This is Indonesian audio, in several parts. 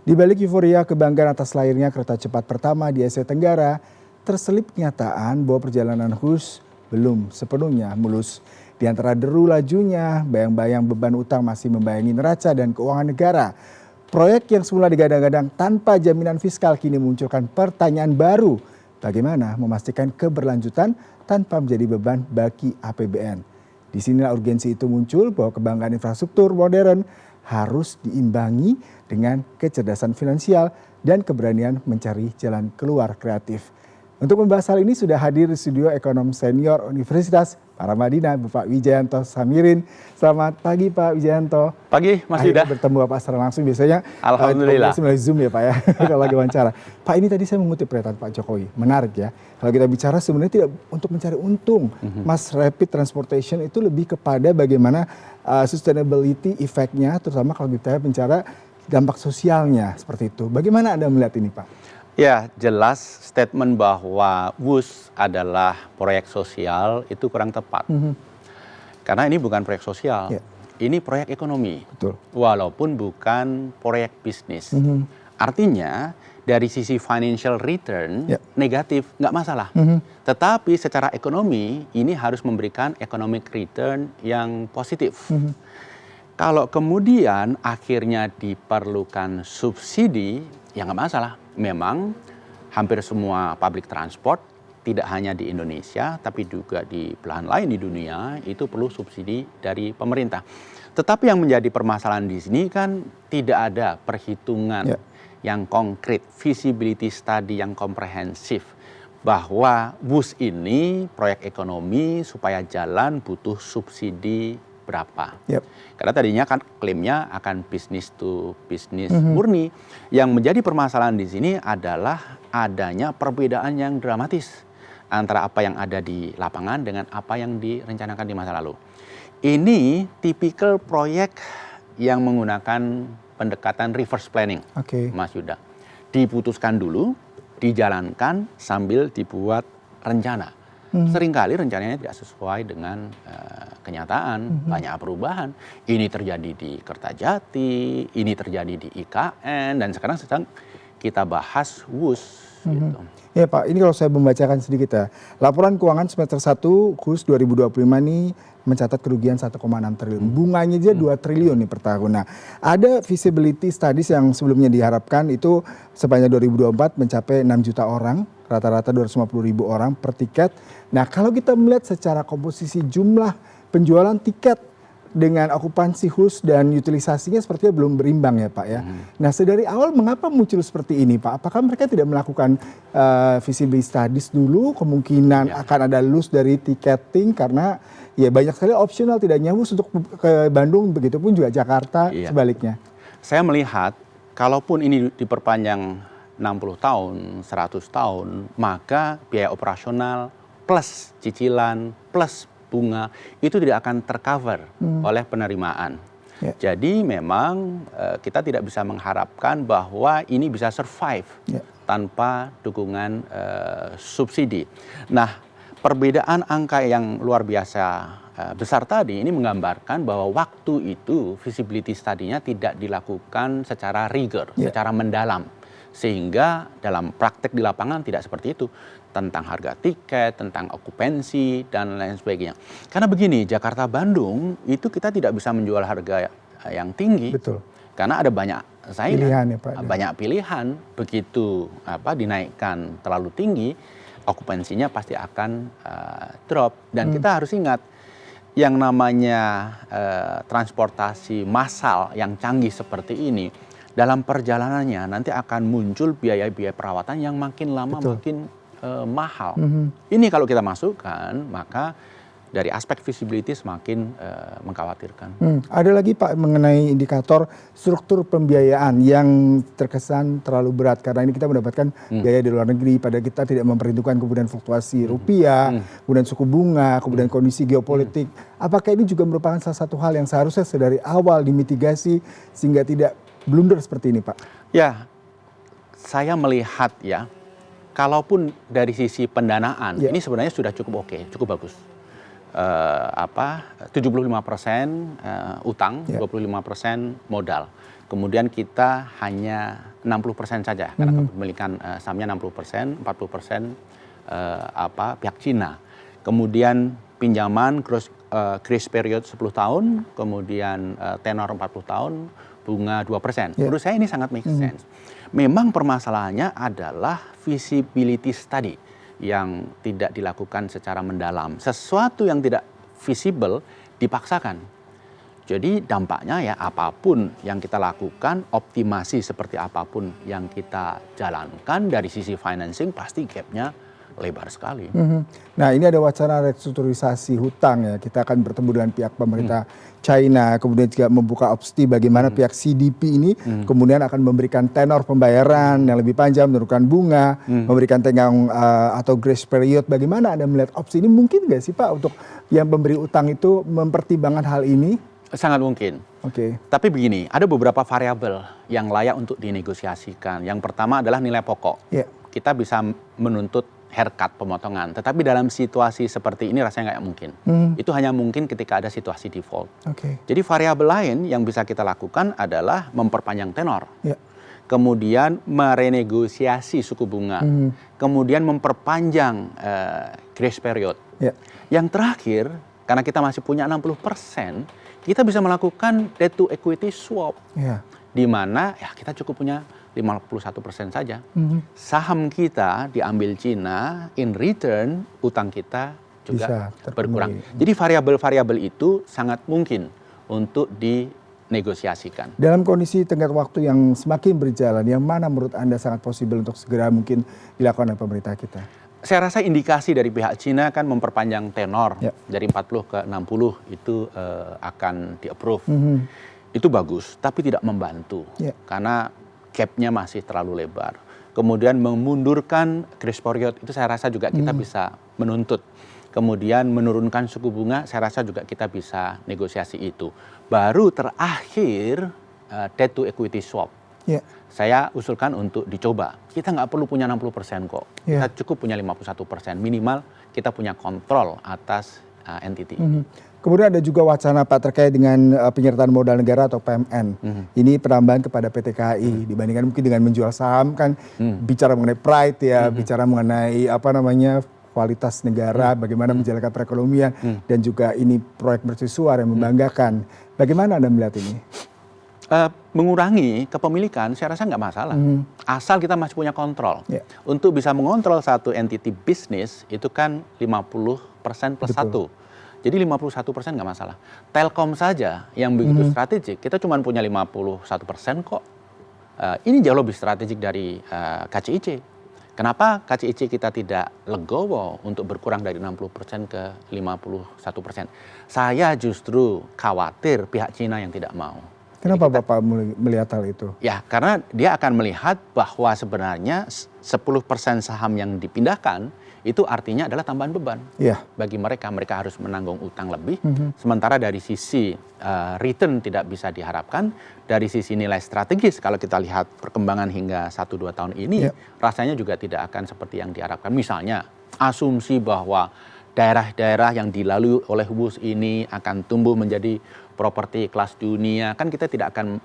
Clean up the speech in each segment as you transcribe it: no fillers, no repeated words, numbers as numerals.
Di balik euforia kebanggaan atas lahirnya kereta cepat pertama di Asia Tenggara, terselip kenyataan bahwa perjalanan Hus belum sepenuhnya mulus. Di antara deru lajunya, bayang-bayang beban utang masih membayangi neraca dan keuangan negara. Proyek yang semula digadang-gadang tanpa jaminan fiskal kini munculkan pertanyaan baru. Bagaimana memastikan keberlanjutan tanpa menjadi beban bagi APBN? Disinilah urgensi itu muncul bahwa kebanggaan infrastruktur modern harus diimbangi dengan kecerdasan finansial dan keberanian mencari jalan keluar kreatif. Untuk membahas hal ini sudah hadir di studio ekonom senior Universitas Paramadina, Bapak Wijayanto Samirin. Selamat pagi Pak Wijayanto. Pagi Mas Yuda. Bertemu Bapak secara langsung biasanya. Alhamdulillah. Melalui Zoom ya Pak ya, kalau lagi wawancara. Pak, ini tadi saya mengutip pernyataan Pak Jokowi, menarik ya. Kalau kita bicara sebenarnya tidak untuk mencari untung. Mas, rapid transportation itu lebih kepada bagaimana sustainability effect-nya, terutama kalau kita bicara dampak sosialnya seperti itu. Bagaimana Anda melihat ini Pak? Ya, jelas statement bahwa WUS adalah proyek sosial itu kurang tepat. Karena ini bukan proyek sosial, ini proyek ekonomi. Betul. Walaupun bukan proyek bisnis. Artinya dari sisi financial return negatif, nggak masalah. Tetapi secara ekonomi ini harus memberikan economic return yang positif. Kalau kemudian akhirnya diperlukan subsidi, ya nggak masalah. Memang hampir semua public transport, tidak hanya di Indonesia, tapi juga di belahan lain di dunia, itu perlu subsidi dari pemerintah. Tetapi yang menjadi permasalahan di sini kan tidak ada perhitungan yang konkret, feasibility study yang komprehensif, bahwa WUS ini proyek ekonomi supaya jalan butuh subsidi berapa. Karena tadinya kan klaimnya akan business to business murni. Yang menjadi permasalahan di sini adalah adanya perbedaan yang dramatis antara apa yang ada di lapangan dengan apa yang direncanakan di masa lalu. Ini tipikal proyek yang menggunakan pendekatan reverse planning, Mas Yuda. Diputuskan dulu, dijalankan sambil dibuat rencana. Seringkali rencananya tidak sesuai dengan kenyataan, banyak perubahan. Ini terjadi di Kertajati, ini terjadi di IKN, dan sekarang sedang kita bahas WUS. Gitu. Ya Pak, ini kalau saya membacakan sedikit ya. Laporan keuangan semester 1 WUS 2025 ini mencatat kerugian 1,6 triliun. Bunganya aja 2 triliun nih per tahun. Nah, ada feasibility studies yang sebelumnya diharapkan itu sepanjang 2024 mencapai 6 juta orang, rata-rata 250.000 orang per tiket. Nah, kalau kita melihat secara komposisi jumlah penjualan tiket dengan okupansi HUS dan utilisasinya sepertinya belum berimbang ya Pak ya. Nah, sedari awal mengapa muncul seperti ini Pak? Apakah mereka tidak melakukan feasibility studies dulu, kemungkinan akan ada loss dari tiketing karena ya banyak sekali opsional tidak nyambus untuk ke Bandung, begitupun juga Jakarta sebaliknya. Saya melihat kalaupun ini diperpanjang 60 tahun, 100 tahun, maka biaya operasional plus cicilan plus bunga itu tidak akan tercover oleh penerimaan. Jadi memang kita tidak bisa mengharapkan bahwa ini bisa survive tanpa dukungan subsidi. Nah, perbedaan angka yang luar biasa besar tadi ini menggambarkan bahwa waktu itu feasibility study-nya tidak dilakukan secara rigor, secara mendalam. Sehingga dalam praktek di lapangan tidak seperti itu. Tentang harga tiket, tentang okupansi, dan lain sebagainya. Karena begini, Jakarta-Bandung itu kita tidak bisa menjual harga yang tinggi. Betul. Karena ada banyak saingan, pilihan ya, Pak. banyak pilihan. Begitu dinaikkan terlalu tinggi, okupansinya pasti akan drop. Dan kita harus ingat, yang namanya transportasi massal yang canggih seperti ini, dalam perjalanannya nanti akan muncul biaya-biaya perawatan yang makin lama makin mahal. Ini kalau kita masukkan, maka dari aspek visibility semakin mengkhawatirkan. Ada lagi Pak mengenai indikator struktur pembiayaan yang terkesan terlalu berat karena ini kita mendapatkan biaya di luar negeri, pada kita tidak memperhitungkan kemudian fluktuasi rupiah, kemudian suku bunga, kemudian kondisi geopolitik. Apakah ini juga merupakan salah satu hal yang seharusnya dari awal dimitigasi sehingga tidak blunder seperti ini Pak? Ya, saya melihat ya, kalaupun dari sisi pendanaan ini sebenarnya sudah cukup oke, cukup bagus. 75% utang, 25% modal. Kemudian kita hanya 60% saja, karena kepemilikan sahamnya 60%, 40% pihak Cina. Kemudian pinjaman grace period 10 tahun, kemudian tenor 40 tahun, bunga 2%. Menurut saya ini sangat make sense. Memang permasalahannya adalah visibility study yang tidak dilakukan secara mendalam. Sesuatu yang tidak visible dipaksakan. Jadi dampaknya ya apapun yang kita lakukan, optimasi seperti apapun yang kita jalankan dari sisi financing pasti gapnya lebar sekali. Nah ini ada wacana restrukturisasi hutang ya, kita akan bertemu dengan pihak pemerintah China, kemudian juga membuka opsi bagaimana pihak CDP ini kemudian akan memberikan tenor pembayaran yang lebih panjang, menurunkan bunga, memberikan tenggang atau grace period. Bagaimana Anda melihat opsi ini, mungkin nggak sih Pak untuk yang pemberi utang itu mempertimbangkan hal ini? Sangat mungkin. Oke. Tapi begini, ada beberapa variabel yang layak untuk dinegosiasikan. Yang pertama adalah nilai pokok. Kita bisa menuntut haircut pemotongan, tetapi dalam situasi seperti ini rasanya nggak mungkin. Itu hanya mungkin ketika ada situasi default. Jadi variabel lain yang bisa kita lakukan adalah memperpanjang tenor, kemudian merenegosiasi suku bunga, kemudian memperpanjang grace period. Yang terakhir, karena kita masih punya 60%, kita bisa melakukan debt to equity swap, di mana ya kita cukup punya 51% saja. Saham kita diambil Cina, in return utang kita juga berkurang. Jadi variabel-variabel itu sangat mungkin untuk dinegosiasikan. Dalam kondisi tenggat waktu yang semakin berjalan, yang mana menurut Anda sangat possible untuk segera mungkin dilakukan oleh pemerintah kita? Saya rasa indikasi dari pihak Cina kan memperpanjang tenor dari 40 ke 60 itu akan di-approve. Itu bagus, tapi tidak membantu karena gap-nya masih terlalu lebar. Kemudian memundurkan grace period itu saya rasa juga kita bisa menuntut. Kemudian menurunkan suku bunga saya rasa juga kita bisa negosiasi itu. Baru terakhir debt to equity swap. Saya usulkan untuk dicoba. Kita nggak perlu punya 60% kok. Kita cukup punya 51%. Minimal kita punya kontrol atas entity. Kemudian ada juga wacana Pak terkait dengan penyertaan modal negara atau PMN. Ini penambahan kepada PT KAI dibandingkan mungkin dengan menjual saham kan bicara mengenai pride ya, bicara mengenai kualitas negara, bagaimana menjalankan perekonomian dan juga ini proyek mercusuar yang membanggakan. Bagaimana Anda melihat ini? Mengurangi kepemilikan saya rasa nggak masalah, asal kita masih punya kontrol. Untuk bisa mengontrol satu entity bisnis itu kan 50% plus 1, jadi 51% nggak masalah. Telkom saja yang begitu strategik, kita cuma punya 51% kok. Ini jauh lebih strategik dari KCIC. Kenapa KCIC kita tidak legowo untuk berkurang dari 60% ke 51%? Saya justru khawatir pihak Cina yang tidak mau. Kenapa Bapak melihat hal itu? Ya, karena dia akan melihat bahwa sebenarnya 10% saham yang dipindahkan itu artinya adalah tambahan beban bagi mereka. Mereka harus menanggung utang lebih. Sementara dari sisi return tidak bisa diharapkan. Dari sisi nilai strategis, kalau kita lihat perkembangan hingga 1-2 tahun ini, rasanya juga tidak akan seperti yang diharapkan. Misalnya, asumsi bahwa daerah-daerah yang dilalui oleh WUS ini akan tumbuh menjadi properti kelas dunia, kan kita tidak akan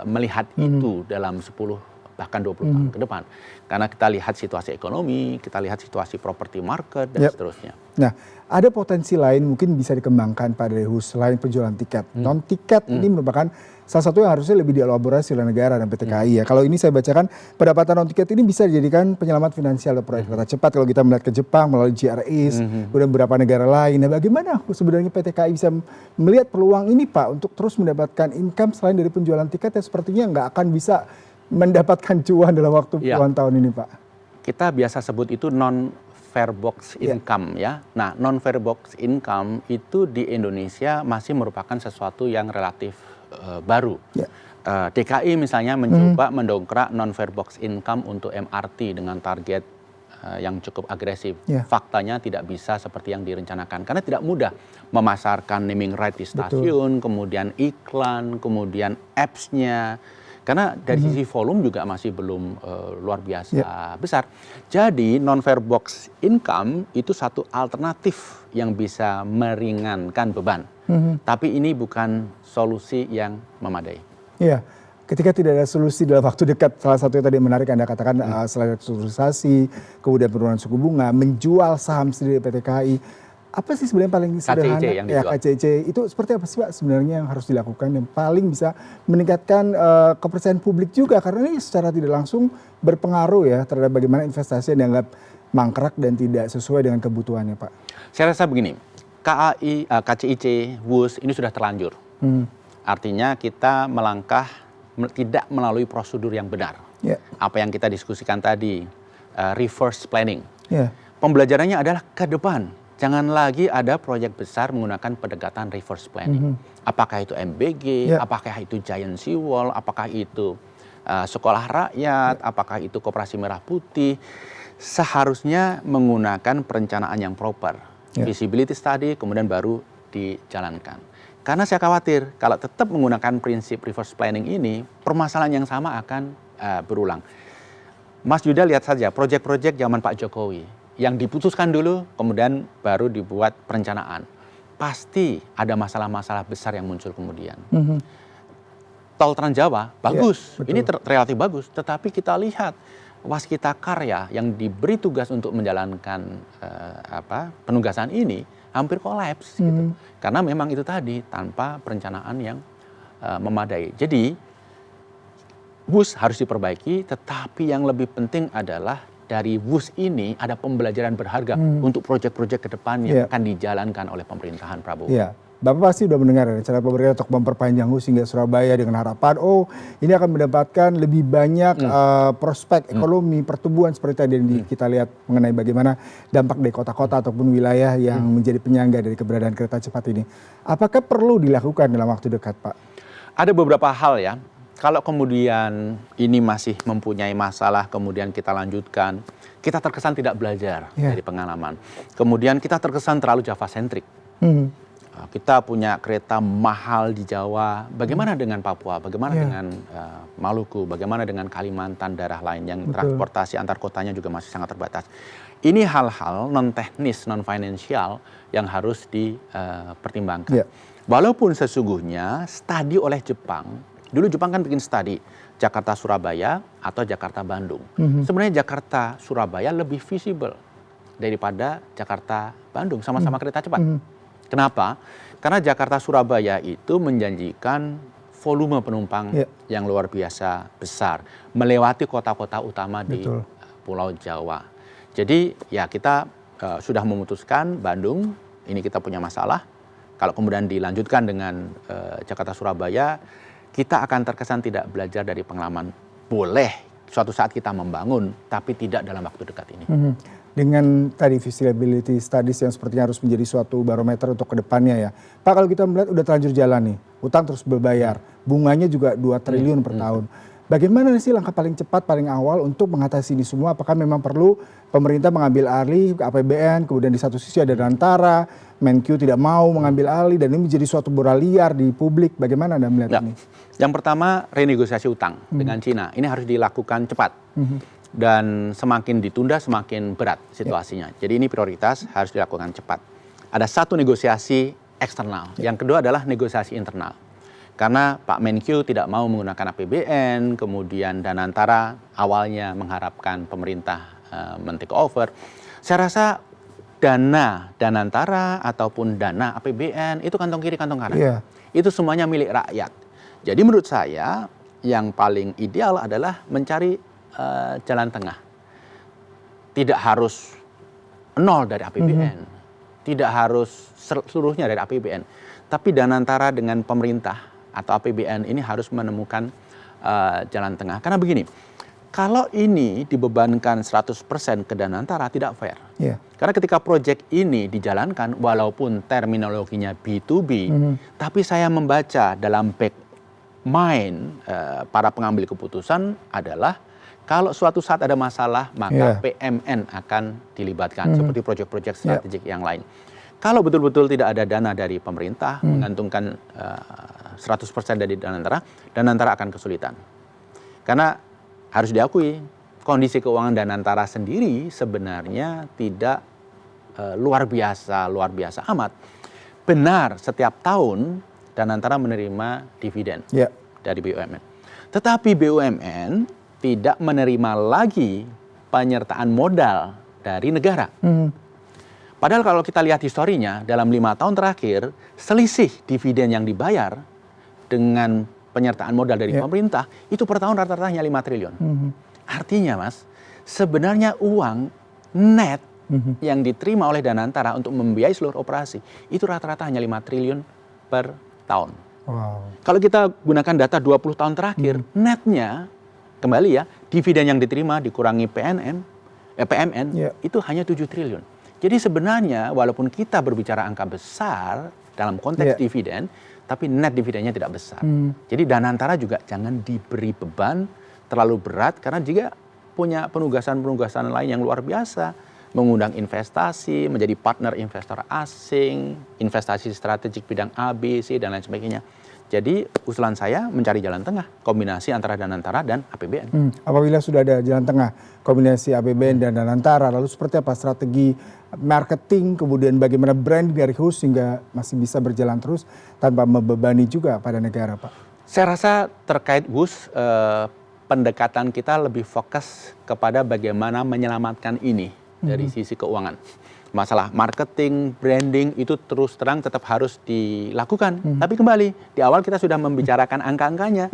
melihat itu dalam 10 bahkan 20 tahun ke depan. Karena kita lihat situasi ekonomi, kita lihat situasi properti market, dan seterusnya. Nah, ada potensi lain mungkin bisa dikembangkan pada WUS selain penjualan tiket. Non-tiket ini merupakan salah satu yang harusnya lebih dielaborasi oleh negara dan PT KAI ya. Kalau ini saya bacakan, pendapatan non-tiket ini bisa dijadikan penyelamat finansial proyek kereta cepat kalau kita melihat ke Jepang melalui GRIs, kemudian beberapa negara lain. Nah, bagaimana sebenarnya PT KAI bisa melihat peluang ini Pak untuk terus mendapatkan income selain dari penjualan tiket yang sepertinya nggak akan bisa mendapatkan cuan dalam waktu puluhan tahun ini Pak? Kita biasa sebut itu non-fare box income ya. Nah, non-fare box income itu di Indonesia masih merupakan sesuatu yang relatif baru. DKI misalnya mencoba mendongkrak non-fare box income untuk MRT dengan target yang cukup agresif. Faktanya tidak bisa seperti yang direncanakan. Karena tidak mudah memasarkan naming right di stasiun, kemudian iklan, kemudian apps-nya. Karena dari sisi volume juga masih belum luar biasa besar. Jadi non-fare box income itu satu alternatif yang bisa meringankan beban. Tapi ini bukan solusi yang memadai. Iya, Ketika tidak ada solusi dalam waktu dekat, salah satu yang tadi menarik Anda katakan selain restrukturisasi, kemudian penurunan suku bunga, menjual saham sendiri PT KAI, apa sih sebenarnya paling sederhana? KCIC yang dijual. KCIC itu seperti apa sih Pak sebenarnya yang harus dilakukan yang paling bisa meningkatkan kepercayaan publik juga, karena ini secara tidak langsung berpengaruh ya terhadap bagaimana investasi yang dianggap mangkrak dan tidak sesuai dengan kebutuhannya Pak. Saya rasa begini, KCIC, WUS ini sudah terlanjur. Artinya kita melangkah tidak melalui prosedur yang benar. Apa yang kita diskusikan tadi, reverse planning. Pembelajarannya adalah ke depan. Jangan lagi ada proyek besar menggunakan pendekatan reverse planning. Apakah itu MBG, apakah itu Giant Seawall, apakah itu Sekolah Rakyat, apakah itu Koperasi Merah Putih. Seharusnya menggunakan perencanaan yang proper. Feasibility study, kemudian baru dijalankan. Karena saya khawatir kalau tetap menggunakan prinsip reverse planning ini, permasalahan yang sama akan berulang. Mas Yuda lihat saja proyek-proyek zaman Pak Jokowi yang diputuskan dulu, kemudian baru dibuat perencanaan. Pasti ada masalah-masalah besar yang muncul kemudian. Tol Trans Jawa bagus, ini relatif bagus, tetapi kita lihat waskita karya yang diberi tugas untuk menjalankan penugasan ini hampir kolaps gitu. Karena memang itu tadi tanpa perencanaan yang memadai. Jadi WUS harus diperbaiki, tetapi yang lebih penting adalah dari WUS ini ada pembelajaran berharga untuk proyek-proyek ke depan yang akan dijalankan oleh pemerintahan Prabowo. Bapak pasti sudah mendengar rencana pemerintah untuk memperpanjang WUS hingga Surabaya dengan harapan ini akan mendapatkan lebih banyak prospek ekonomi, pertumbuhan seperti tadi yang kita lihat mengenai bagaimana dampak dari kota-kota ataupun wilayah yang menjadi penyangga dari keberadaan kereta cepat ini. Apakah perlu dilakukan dalam waktu dekat, Pak? Ada beberapa hal ya. Kalau kemudian ini masih mempunyai masalah, kemudian kita lanjutkan, kita terkesan tidak belajar dari pengalaman. Kemudian kita terkesan terlalu Java-sentrik. Kita punya kereta mahal di Jawa, bagaimana dengan Papua, bagaimana dengan Maluku, bagaimana dengan Kalimantan, daerah lain yang transportasi antar kotanya juga masih sangat terbatas. Ini hal-hal non-teknis, non-financial yang harus dipertimbangkan. Walaupun sesungguhnya studi oleh Jepang, dulu Jepang kan bikin studi Jakarta-Surabaya atau Jakarta-Bandung. Sebenarnya Jakarta-Surabaya lebih visible daripada Jakarta-Bandung, sama-sama kereta cepat. Kenapa? Karena Jakarta-Surabaya itu menjanjikan volume penumpang yang luar biasa besar, melewati kota-kota utama di Pulau Jawa. Jadi ya kita sudah memutuskan Bandung, ini kita punya masalah. Kalau kemudian dilanjutkan dengan Jakarta-Surabaya, kita akan terkesan tidak belajar dari pengalaman. Boleh suatu saat kita membangun, tapi tidak dalam waktu dekat ini. Dengan tadi feasibility studies yang sepertinya harus menjadi suatu barometer untuk kedepannya ya. Pak, kalau kita melihat udah terlanjur jalan nih, utang terus berbayar, bunganya juga 2 triliun per tahun. Bagaimana sih langkah paling cepat, paling awal untuk mengatasi ini semua? Apakah memang perlu pemerintah mengambil alih APBN, kemudian di satu sisi ada Danantara, Menkyu tidak mau mengambil alih, dan ini menjadi suatu bola liar di publik. Bagaimana Anda melihat ini? Yang pertama, renegosiasi utang dengan Cina. Ini harus dilakukan cepat. Dan semakin ditunda semakin berat situasinya. Jadi ini prioritas harus dilakukan cepat. Ada satu negosiasi eksternal. Yang kedua adalah negosiasi internal. Karena Pak Menkyu tidak mau menggunakan APBN, kemudian Danantara awalnya mengharapkan pemerintah men-take over. Saya rasa dana Danantara ataupun dana APBN itu kantong kiri kantong kanan. Itu semuanya milik rakyat. Jadi menurut saya yang paling ideal adalah mencari jalan tengah. Tidak harus nol dari APBN, tidak harus seluruhnya dari APBN, tapi Danantara dengan pemerintah atau APBN ini harus menemukan jalan tengah. Karena begini, kalau ini dibebankan 100% ke Danantara tidak fair. Karena ketika proyek ini dijalankan, walaupun terminologinya B2B, tapi saya membaca dalam back mind para pengambil keputusan adalah kalau suatu saat ada masalah, maka PMN akan dilibatkan, seperti proyek-proyek strategik yang lain. Kalau betul-betul tidak ada dana dari pemerintah, menggantungkan 100% dari Danantara akan kesulitan. Karena harus diakui, kondisi keuangan Danantara sendiri sebenarnya tidak luar biasa amat. Benar, setiap tahun Danantara menerima dividen dari BUMN. Tetapi BUMN tidak menerima lagi penyertaan modal dari negara. Padahal kalau kita lihat historinya, dalam 5 tahun terakhir, selisih dividen yang dibayar dengan penyertaan modal dari pemerintah, itu per tahun rata-rata hanya 5 triliun. Artinya Mas, sebenarnya uang net yang diterima oleh Danantara untuk membiayai seluruh operasi, itu rata-rata hanya 5 triliun per tahun. Kalau kita gunakan data 20 tahun terakhir, netnya, kembali ya, dividen yang diterima dikurangi PMN, itu hanya 7 triliun. Jadi sebenarnya walaupun kita berbicara angka besar dalam konteks dividen, tapi net dividennya tidak besar. Jadi Danantara juga jangan diberi beban terlalu berat, karena juga punya penugasan-penugasan lain yang luar biasa. Mengundang investasi, menjadi partner investor asing, investasi strategik bidang A, B, C, dan lain sebagainya. Jadi usulan saya mencari jalan tengah, kombinasi antara Danantara dan APBN. Apabila sudah ada jalan tengah, kombinasi APBN dan Danantara, lalu seperti apa strategi marketing, kemudian bagaimana brand dari HUS sehingga masih bisa berjalan terus tanpa membebani juga pada negara, Pak? Saya rasa terkait HUS, pendekatan kita lebih fokus kepada bagaimana menyelamatkan ini dari sisi keuangan. Masalah marketing, branding itu terus terang tetap harus dilakukan. Tapi kembali, di awal kita sudah membicarakan angka-angkanya.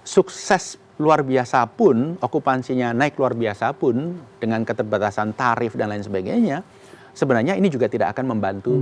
Sukses luar biasa pun, okupansinya naik luar biasa pun, dengan keterbatasan tarif dan lain sebagainya, sebenarnya ini juga tidak akan membantu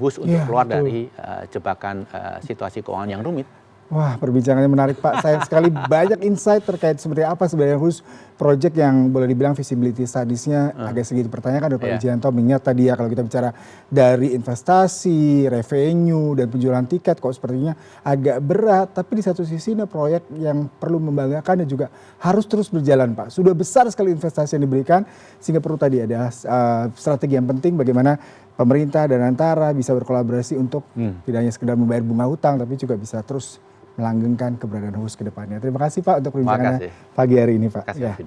HUS untuk keluar dari jebakan situasi keuangan yang rumit. Wah, perbincangannya menarik Pak. Sayang sekali banyak insight terkait seperti apa sebenarnya HUS project yang boleh dibilang visibility studies-nya agak sedikit dipertanyakan oleh Pak Wijayanto. Mengingat tadi ya kalau kita bicara dari investasi, revenue, dan penjualan tiket kok sepertinya agak berat. Tapi di satu sisi ini proyek yang perlu membanggakan dan juga harus terus berjalan Pak. Sudah besar sekali investasi yang diberikan sehingga perlu tadi ada strategi yang penting bagaimana pemerintah dan Danantara bisa berkolaborasi untuk tidak hanya sekedar membayar bunga hutang tapi juga bisa terus melanggengkan keberadaan HUS ke depannya. Terima kasih Pak untuk perbincangannya pagi hari ini Pak. Terima kasih,